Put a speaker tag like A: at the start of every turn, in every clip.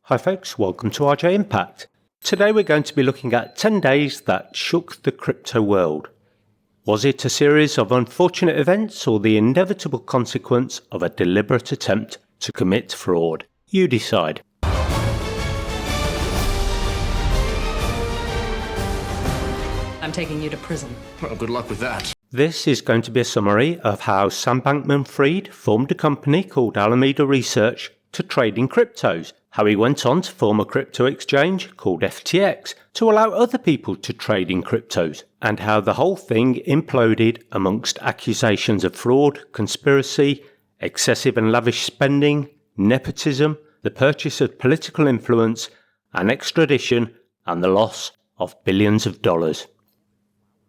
A: Hi folks, welcome to RJ Impact. Today we're going to be looking at 10 days that shook the crypto world. Was it a series of unfortunate events or the inevitable consequence of a deliberate attempt to commit fraud? You decide.
B: I'm taking you to prison.
C: Well, good luck with that.
A: This is going to be a summary of how Sam Bankman-Fried formed a company called Alameda Research to trade in cryptos, how he went on to form a crypto exchange called FTX to allow other people to trade in cryptos, and how the whole thing imploded amongst accusations of fraud, conspiracy, excessive and lavish spending, nepotism, the purchase of political influence, and extradition, and the loss of billions of dollars.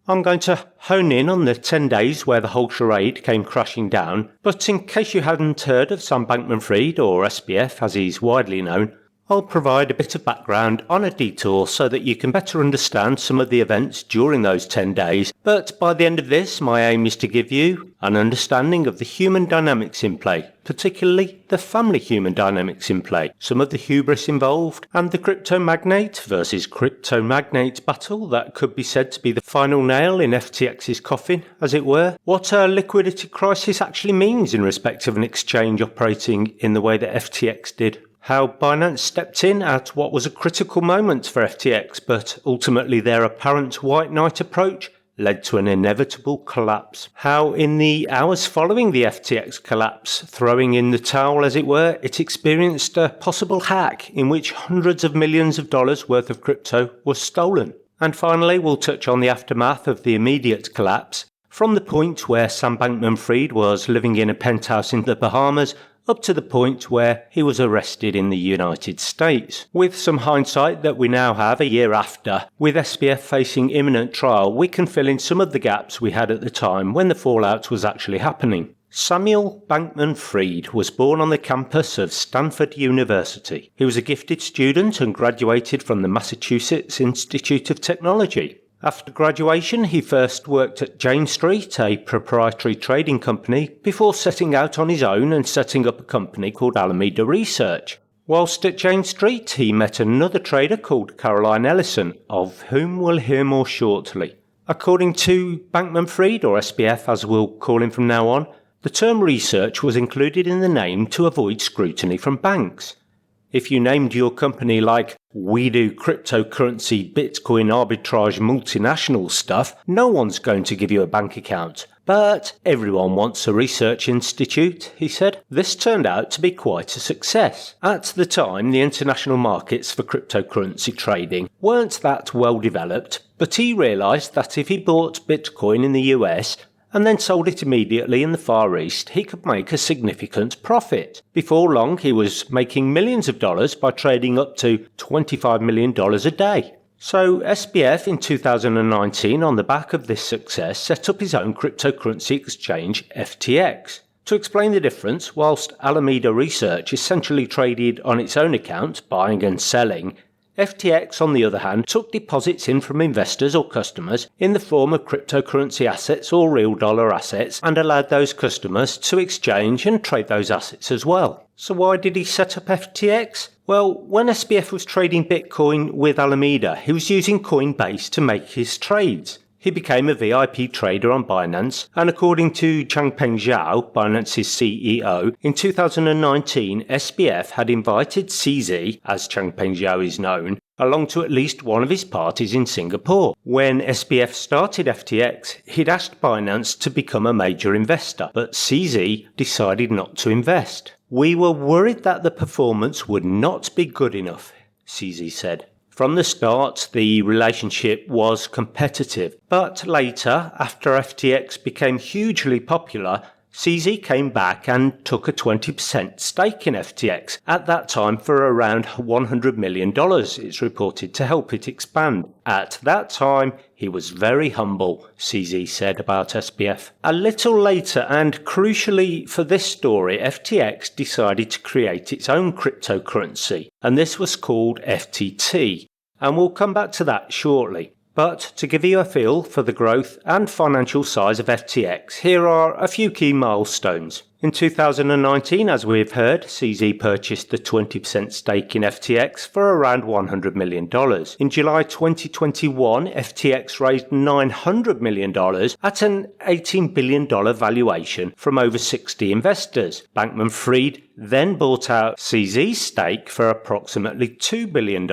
A: I'm going to hone in on the 10 days where the whole charade came crashing down, but in case you hadn't heard of Sam Bankman-Fried, or SBF as he's widely known, I'll provide a bit of background on a detour so that you can better understand some of the events during those 10 days, but by the end of this my aim is to give you an understanding of the human dynamics in play, particularly the family human dynamics in play, some of the hubris involved, and the crypto magnate versus crypto magnate battle that could be said to be the final nail in FTX's coffin, as it were, what a liquidity crisis actually means in respect of an exchange operating in the way that FTX did, how Binance stepped in at what was a critical moment for FTX, but ultimately their apparent white knight approach led to an inevitable collapse. How in the hours following the FTX collapse, throwing in the towel as it were, it experienced a possible hack in which hundreds of millions of dollars worth of crypto was stolen. And finally, we'll touch on the aftermath of the immediate collapse, from the point where Sam Bankman-Fried was living in a penthouse in the Bahamas up to the point where he was arrested in the United States. With some hindsight that we now have a year after, with SBF facing imminent trial, we can fill in some of the gaps we had at the time when the fallout was actually happening. Samuel Bankman-Fried was born on the campus of Stanford University. He was a gifted student and graduated from the Massachusetts Institute of Technology. After graduation, he first worked at Jane Street, a proprietary trading company, before setting out on his own and setting up a company called Alameda Research. Whilst at Jane Street, he met another trader called Caroline Ellison, of whom we'll hear more shortly. According to Bankman-Fried, or SBF as we'll call him from now on, the term research was included in the name to avoid scrutiny from banks. If you named your company like "We do cryptocurrency, Bitcoin arbitrage multinational stuff," no one's going to give you a bank account. But everyone wants a research institute, he said. This turned out to be quite a success. At the time, the international markets for cryptocurrency trading weren't that well developed, but he realised that if he bought Bitcoin in the US and then sold it immediately in the Far East, he could make a significant profit. Before long, he was making millions of dollars by trading up to $25 million a day. So SBF in 2019, on the back of this success, set up his own cryptocurrency exchange, FTX. To explain the difference, whilst Alameda Research essentially traded on its own account, buying and selling, FTX, on the other hand, took deposits in from investors or customers in the form of cryptocurrency assets or real dollar assets and allowed those customers to exchange and trade those assets as well. So why did he set up FTX? Well, when SBF was trading Bitcoin with Alameda, he was using Coinbase to make his trades. He became a VIP trader on Binance, and according to Changpeng Zhao, Binance's CEO, in 2019 SBF had invited CZ, as Changpeng Zhao is known, along to at least one of his parties in Singapore. When SBF started FTX, he'd asked Binance to become a major investor, but CZ decided not to invest. "We were worried that the performance would not be good enough," CZ said. From the start, the relationship was competitive, but later, after FTX became hugely popular, CZ came back and took a 20% stake in FTX, at that time for around $100 million, it's reported, to help it expand. At that time, he was very humble, CZ said about SBF. A little later, and crucially for this story, FTX decided to create its own cryptocurrency, and this was called FTT, and we'll come back to that shortly. But to give you a feel for the growth and financial size of FTX, here are a few key milestones. In 2019, as we've heard, CZ purchased the 20% stake in FTX for around $100 million. In July 2021, FTX raised $900 million at an $18 billion valuation from over 60 investors. Bankman-Fried then bought out CZ's stake for approximately $2 billion.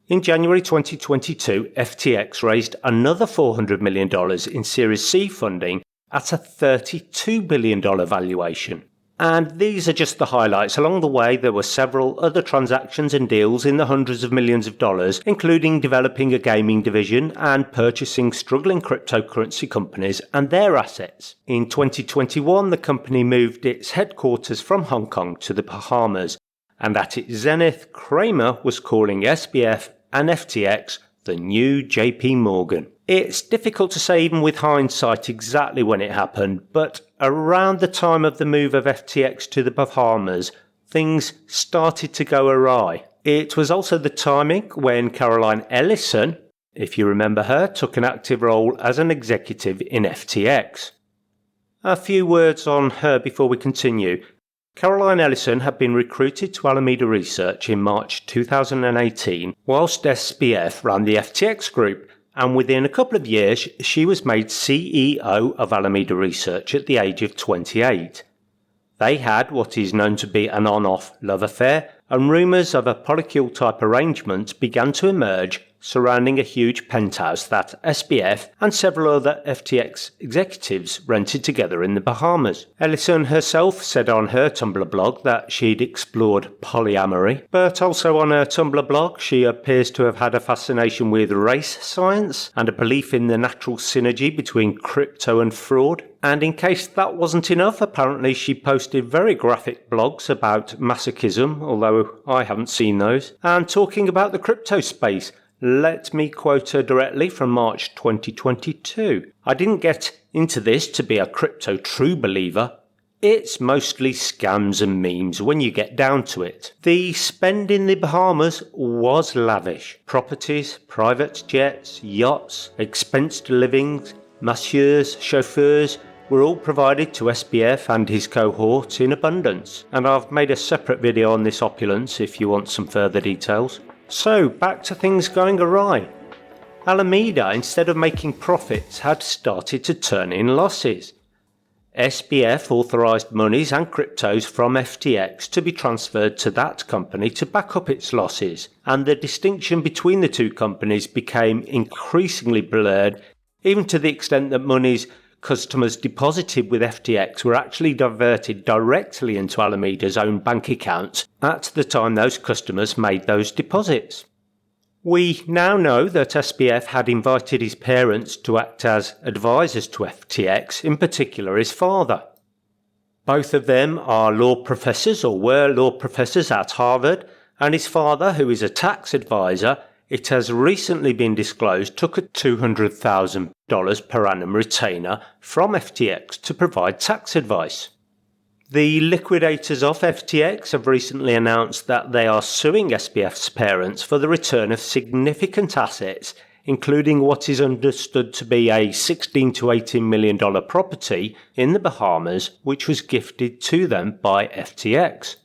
A: In January 2022, FTX raised another $400 million in Series C funding at a $32 billion valuation. And these are just the highlights. Along the way, there were several other transactions and deals in the hundreds of millions of dollars, including developing a gaming division and purchasing struggling cryptocurrency companies and their assets. In 2021, the company moved its headquarters from Hong Kong to the Bahamas, and at its zenith, Cramer was calling SBF and FTX the new JP Morgan. It's difficult to say even with hindsight exactly when it happened, but around the time of the move of FTX to the Bahamas, things started to go awry. It was also the timing when Caroline Ellison, if you remember her, took an active role as an executive in FTX. A few words on her before we continue. Caroline Ellison had been recruited to Alameda Research in March 2018 whilst SBF ran the FTX group, and within a couple of years she was made CEO of Alameda Research at the age of 28. They had what is known to be an on-off love affair, and rumours of a polycule-type arrangement began to emerge surrounding a huge penthouse that SBF and several other FTX executives rented together in the Bahamas. Ellison herself said on her Tumblr blog that she'd explored polyamory, but also on her Tumblr blog she appears to have had a fascination with race science and a belief in the natural synergy between crypto and fraud. And in case that wasn't enough, apparently she posted very graphic blogs about masochism, although I haven't seen those, and talking about the crypto space. Let me quote her directly from March 2022. "I didn't get into this to be a crypto true believer. It's mostly scams and memes when you get down to it. The spend in the Bahamas was lavish. Properties, private jets, yachts, expensed livings, masseurs, chauffeurs were all provided to SBF and his cohort in abundance. And I've made a separate video on this opulence if you want some further details. So, back to things going awry. Alameda, instead of making profits, had started to turn in losses. SBF authorised monies and cryptos from FTX to be transferred to that company to back up its losses, and the distinction between the two companies became increasingly blurred, even to the extent that monies customers deposited with FTX were actually diverted directly into Alameda's own bank accounts at the time those customers made those deposits. We now know that SBF had invited his parents to act as advisors to FTX, in particular his father. Both of them are law professors or were law professors at Harvard, and his father, who is a tax advisor, it has recently been disclosed, took a $200,000 per annum retainer from FTX to provide tax advice. The liquidators of FTX have recently announced that they are suing SBF's parents for the return of significant assets, including what is understood to be a $16 to $18 million property in the Bahamas, which was gifted to them by FTX.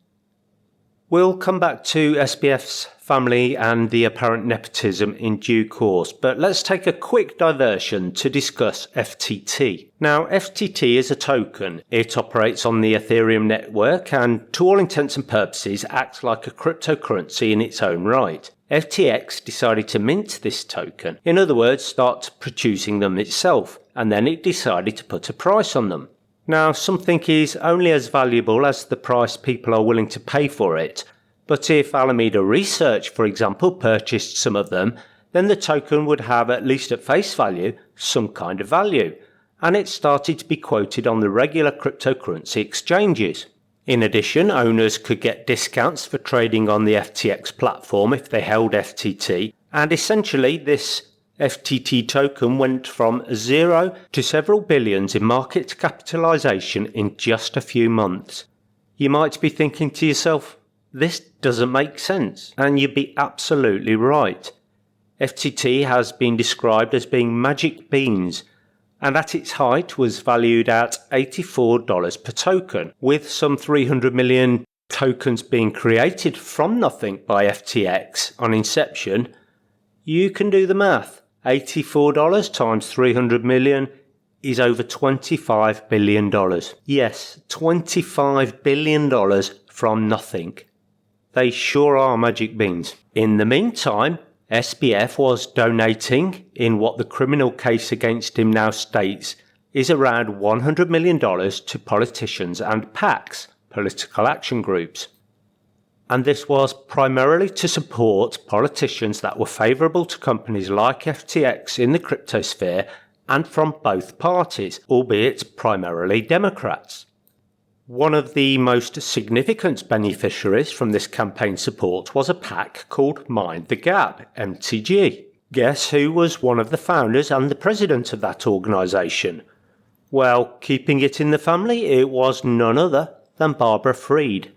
A: We'll come back to SBF's family and the apparent nepotism in due course, but let's take a quick diversion to discuss FTT. Now, FTT is a token. It operates on the Ethereum network and, to all intents and purposes, acts like a cryptocurrency in its own right. FTX decided to mint this token, in other words, start producing them itself, and then it decided to put a price on them. Now, something is only as valuable as the price people are willing to pay for it, but if Alameda Research, for example, purchased some of them, then the token would have, at least at face value, some kind of value, and it started to be quoted on the regular cryptocurrency exchanges. In addition, owners could get discounts for trading on the FTX platform if they held FTT, and essentially this FTT token went from zero to several billions in market capitalization in just a few months. You might be thinking to yourself, this doesn't make sense, and you'd be absolutely right. FTT has been described as being magic beans, and at its height was valued at $84 per token, with some 300 million tokens being created from nothing by FTX on inception. You can do the math. $84 times 300 million is over $25 billion. Yes, $25 billion from nothing. They sure are magic beans. In the meantime, SBF was donating in what the criminal case against him now states is around $100 million to politicians and PACs, political action groups. And this was primarily to support politicians that were favourable to companies like FTX in the cryptosphere and from both parties, albeit primarily Democrats. One of the most significant beneficiaries from this campaign support was a PAC called Mind the Gap, MTG. Guess who was one of the founders and the president of that organisation? Well, keeping it in the family, it was none other than Barbara Fried,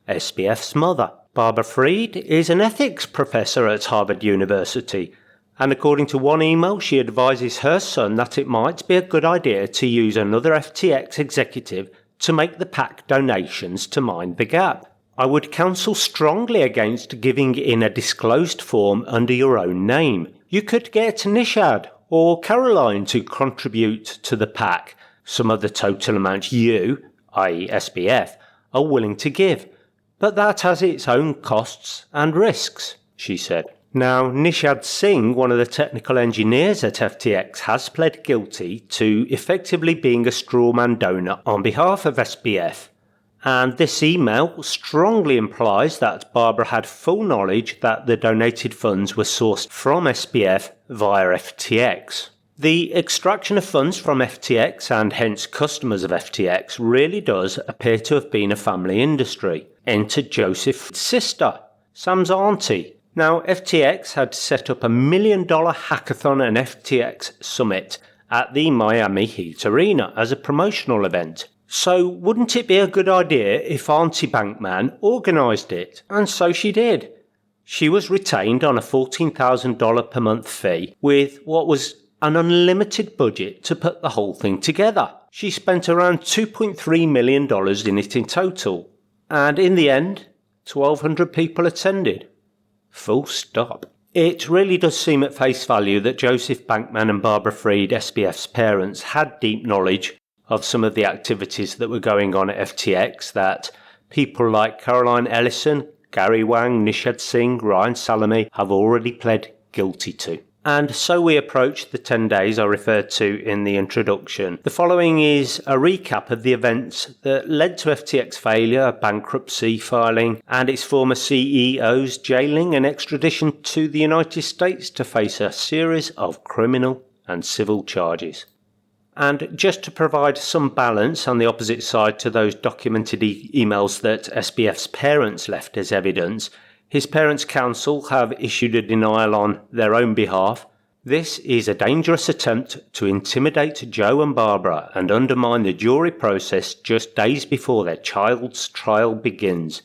A: SBF's mother. Barbara Fried is an ethics professor at Harvard University, and according to one email, she advises her son that it might be a good idea to use another FTX executive to make the PAC donations to Mind the Gap. I would counsel strongly against giving in a disclosed form under your own name. You could get Nishad or Caroline to contribute to the PAC some of the total amount you, i.e. SBF, are willing to give. But that has its own costs and risks, she said. Now, Nishad Singh, one of the technical engineers at FTX, has pled guilty to effectively being a strawman donor on behalf of SBF. And this email strongly implies that Barbara had full knowledge that the donated funds were sourced from SBF via FTX. The extraction of funds from FTX and hence customers of FTX really does appear to have been a family industry. Enter Joseph's sister, Sam's auntie. Now, FTX had set up $1 million hackathon and FTX summit at the Miami Heat Arena as a promotional event. So wouldn't it be a good idea if Auntie Bankman organised it? And so she did. She was retained on a $14,000 per month fee with what was an unlimited budget to put the whole thing together. She spent around $2.3 million in it in total. And in the end, 1,200 people attended. Full stop. It really does seem at face value that Joseph Bankman and Barbara Fried, SBF's parents, had deep knowledge of some of the activities that were going on at FTX that people like Caroline Ellison, Gary Wang, Nishad Singh, Ryan Salame have already pled guilty to. And so we approach the 10 days I referred to in the introduction. The following is a recap of the events that led to FTX failure, bankruptcy filing, and its former CEO's jailing and extradition to the United States to face a series of criminal and civil charges. And just to provide some balance on the opposite side to those documented emails that SBF's parents left as evidence, his parents' counsel have issued a denial on their own behalf. This is a dangerous attempt to intimidate Joe and Barbara and undermine the jury process just days before their child's trial begins.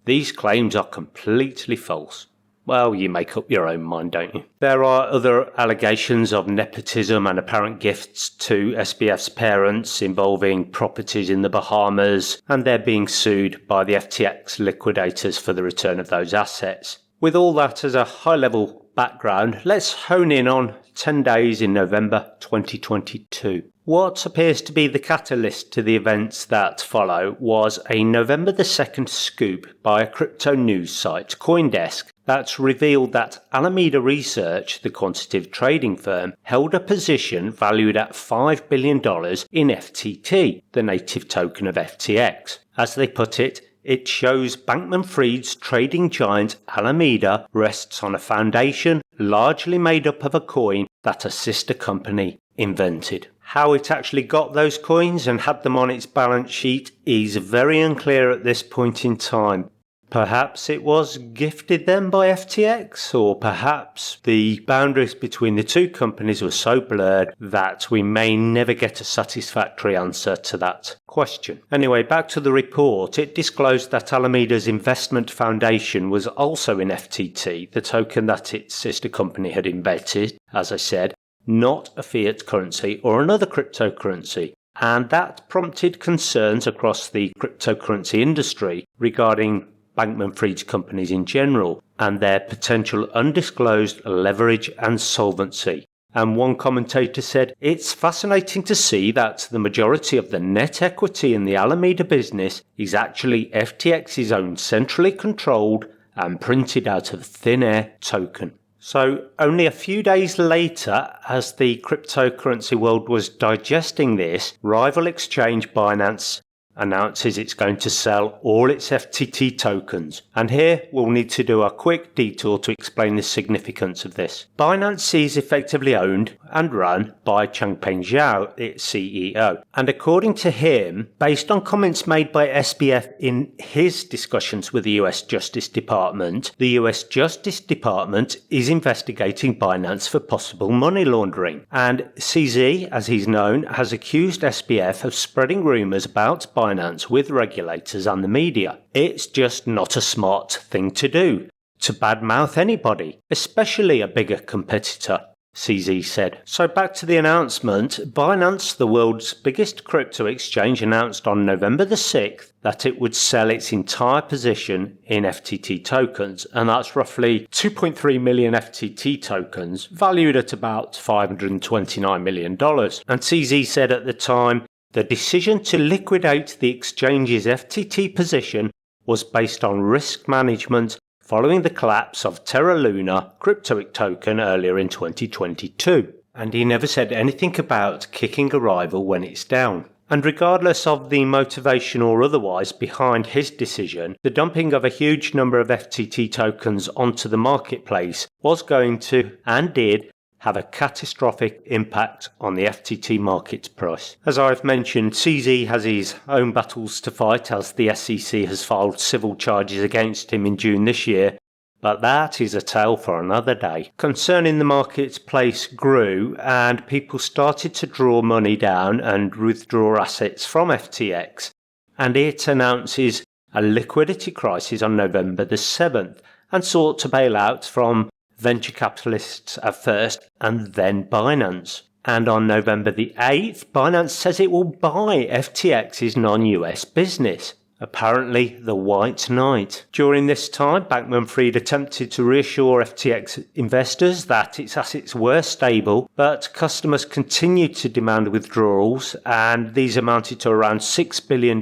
A: These claims are completely false. Well, you make up your own mind, don't you? There are other allegations of nepotism and apparent gifts to SBF's parents involving properties in the Bahamas, and they're being sued by the FTX liquidators for the return of those assets. With all that as a high-level background, let's hone in on 10 days in November 2022. What appears to be the catalyst to the events that follow was a November the 2nd scoop by a crypto news site, CoinDesk, that revealed that Alameda Research, the quantitative trading firm, held a position valued at $5 billion in FTT, the native token of FTX. As they put it, it shows Bankman-Fried's trading giant Alameda rests on a foundation largely made up of a coin that a sister company invented. How it actually got those coins and had them on its balance sheet is very unclear at this point in time. Perhaps it was gifted them by FTX, or perhaps the boundaries between the two companies were so blurred that we may never get a satisfactory answer to that question. Anyway, back to the report. It disclosed that Alameda's investment foundation was also in FTT, the token that its sister company had invented, as I said, not a fiat currency or another cryptocurrency. And that prompted concerns across the cryptocurrency industry regarding Bankman-Fried's companies in general and their potential undisclosed leverage and solvency. And one commentator said, "It's fascinating to see that the majority of the net equity in the Alameda business is actually FTX's own centrally controlled and printed out of thin air token." So only a few days later, as the cryptocurrency world was digesting this, rival exchange Binance announces it's going to sell all its FTT tokens. And here we'll need to do a quick detour to explain the significance of this. Binance is effectively owned and run by Changpeng Zhao, its CEO. And according to him, based on comments made by SBF in his discussions with the US Justice Department, the US Justice Department is investigating Binance for possible money laundering. And CZ, as he's known, has accused SBF of spreading rumours about Binance with regulators and the media. It's just not a smart thing to do, to badmouth anybody, especially a bigger competitor, CZ said. So back to the announcement. Binance, the world's biggest crypto exchange, announced on November the 6th that it would sell its entire position in FTT tokens, and that's roughly 2.3 million FTT tokens, valued at about $529 million. And CZ said at the time, the decision to liquidate the exchange's FTT position was based on risk management following the collapse of Terra Luna crypto token earlier in 2022. And he never said anything about kicking a rival when it's down. And regardless of the motivation or otherwise behind his decision, the dumping of a huge number of FTT tokens onto the marketplace was going to, and did, have a catastrophic impact on the FTT market price. As I've mentioned, CZ has his own battles to fight as the SEC has filed civil charges against him in June this year, but that is a tale for another day. Concern in the marketplace grew and people started to draw money down and withdraw assets from FTX, and it announces a liquidity crisis on November the 7th and sought to bail out from venture capitalists at first, and then Binance. And on November the 8th, Binance says it will buy FTX's non-US business, apparently the White Knight. During this time, Bankman-Fried attempted to reassure FTX investors that its assets were stable, but customers continued to demand withdrawals, and these amounted to around $6 billion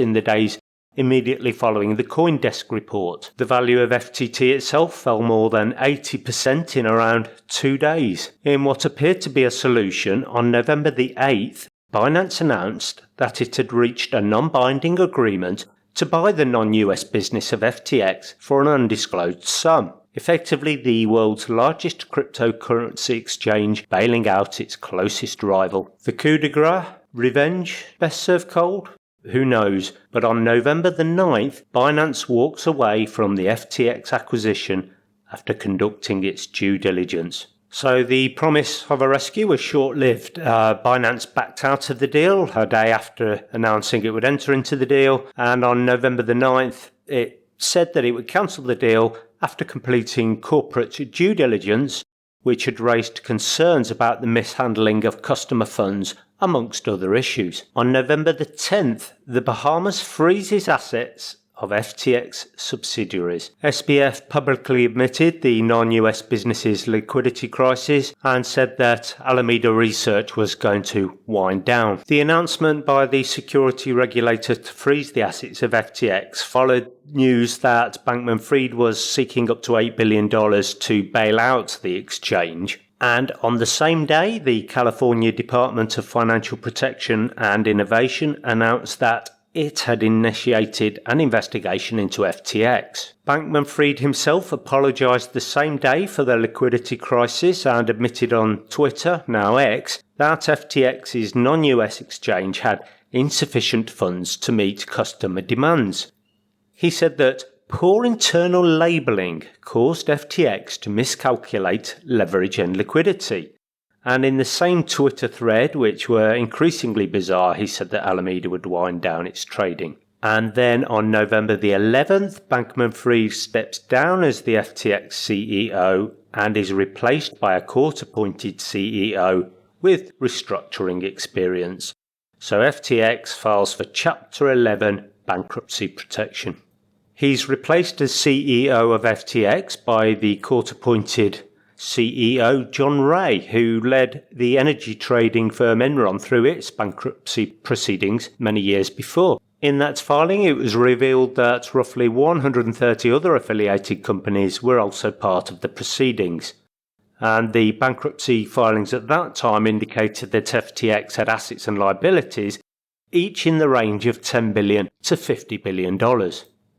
A: in the days immediately following the CoinDesk report. The value of FTT itself fell more than 80% in around 2 days. In what appeared to be a solution, on November the 8th, Binance announced that it had reached a non-binding agreement to buy the non-US business of FTX for an undisclosed sum, effectively the world's largest cryptocurrency exchange bailing out its closest rival. The coup de grace? Revenge? Best served cold? Who knows, but on November the 9th, Binance walks away from the FTX acquisition after conducting its due diligence. So the promise of a rescue was short-lived. Binance backed out of the deal a day after announcing it would enter into the deal, and on November the 9th, it said that it would cancel the deal after completing corporate due diligence, which had raised concerns about the mishandling of customer funds amongst other issues. On November the 10th, the Bahamas freezes assets of FTX subsidiaries. SBF publicly admitted the non-US business's liquidity crisis and said that Alameda Research was going to wind down. The announcement by the security regulator to freeze the assets of FTX followed news that Bankman-Fried was seeking up to $8 billion to bail out the exchange. And on the same day, the California Department of Financial Protection and Innovation announced that it had initiated an investigation into FTX. Bankman-Fried himself apologized the same day for the liquidity crisis and admitted on Twitter, now X, that FTX's non-US exchange had insufficient funds to meet customer demands. He said that poor internal labeling caused FTX to miscalculate leverage and liquidity. And in the same Twitter thread, which were increasingly bizarre, he said that Alameda would wind down its trading. And then on November the 11th, Bankman-Fried steps down as the FTX CEO and is replaced by a court-appointed CEO with restructuring experience. So FTX files for Chapter 11 bankruptcy protection. He's replaced as CEO of FTX by the court-appointed CEO John Ray, who led the energy trading firm Enron through its bankruptcy proceedings many years before. In that filing, it was revealed that roughly 130 other affiliated companies were also part of the proceedings. And the bankruptcy filings at that time indicated that FTX had assets and liabilities, each in the range of $10 billion to $50 billion.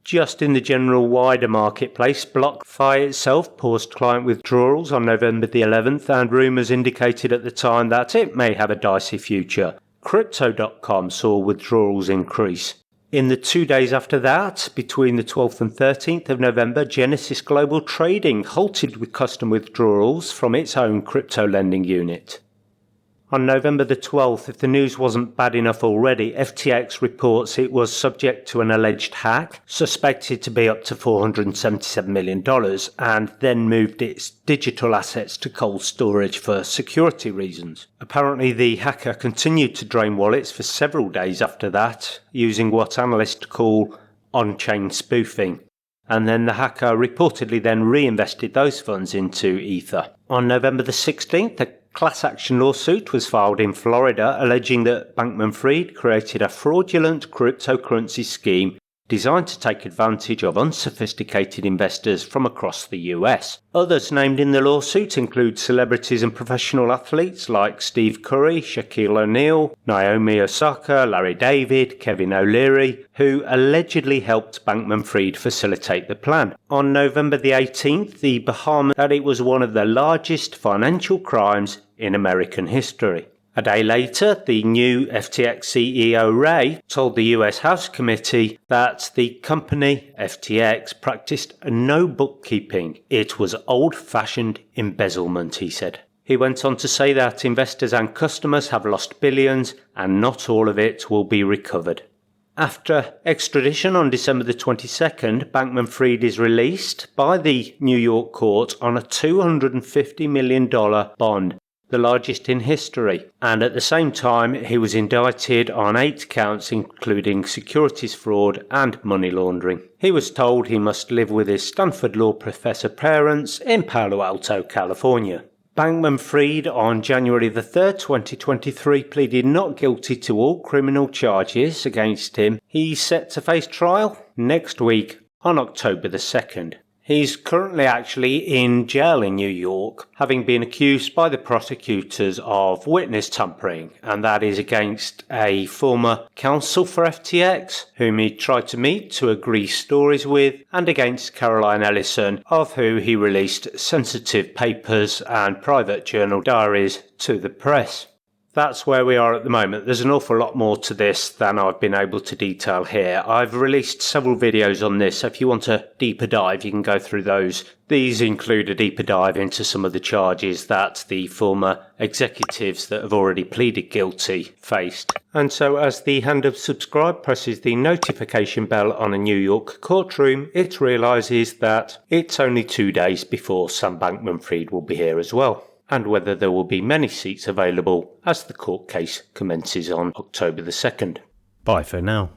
A: Just in the general wider marketplace, BlockFi itself paused client withdrawals on November the 11th, and rumours indicated at the time that it may have a dicey future. Crypto.com saw withdrawals increase. In the 2 days after that, between the 12th and 13th of November, Genesis Global Trading halted with custom withdrawals from its own crypto lending unit. On November the 12th, if the news wasn't bad enough already, FTX reports it was subject to an alleged hack, suspected to be up to $477 million, and then moved its digital assets to cold storage for security reasons. Apparently, the hacker continued to drain wallets for several days after that, using what analysts call on-chain spoofing. And then the hacker reportedly then reinvested those funds into Ether. On November the 16th, a class action lawsuit was filed in Florida alleging that Bankman-Fried created a fraudulent cryptocurrency scheme designed to take advantage of unsophisticated investors from across the US. Others named in the lawsuit include celebrities and professional athletes like Steve Curry, Shaquille O'Neal, Naomi Osaka, Larry David, Kevin O'Leary, who allegedly helped Bankman-Fried facilitate the plan. On November the 18th, the Bahamas said it was one of the largest financial crimes in American history. A day later, the new FTX CEO Ray told the US House Committee that the company, FTX, practiced no bookkeeping. It was old-fashioned embezzlement, he said. He went on to say that investors and customers have lost billions and not all of it will be recovered. After extradition on December the 22nd, Bankman-Fried is released by the New York court on a $250 million bond, the largest in history, and at the same time he was indicted on 8 counts including securities fraud and money laundering. He was told he must live with his Stanford law professor parents in Palo Alto, California. Bankman-Fried on January the 3rd, 2023 pleaded not guilty to all criminal charges against him. He's set to face trial next week on October the 2nd. He's currently actually in jail in New York, having been accused by the prosecutors of witness tampering, and that is against a former counsel for FTX, whom he tried to meet to agree stories with, and against Caroline Ellison, of who he released sensitive papers and private journal diaries to the press. That's where we are at the moment. There's an awful lot more to this than I've been able to detail here. I've released several videos on this, so if you want a deeper dive, you can go through those. These include a deeper dive into some of the charges that the former executives that have already pleaded guilty faced. And so as the hand of subscribe presses the notification bell on a New York courtroom, it realises that it's only 2 days before Sam Bankman-Fried will be here as well, and whether there will be many seats available as the court case commences on October the 2nd. Bye for now.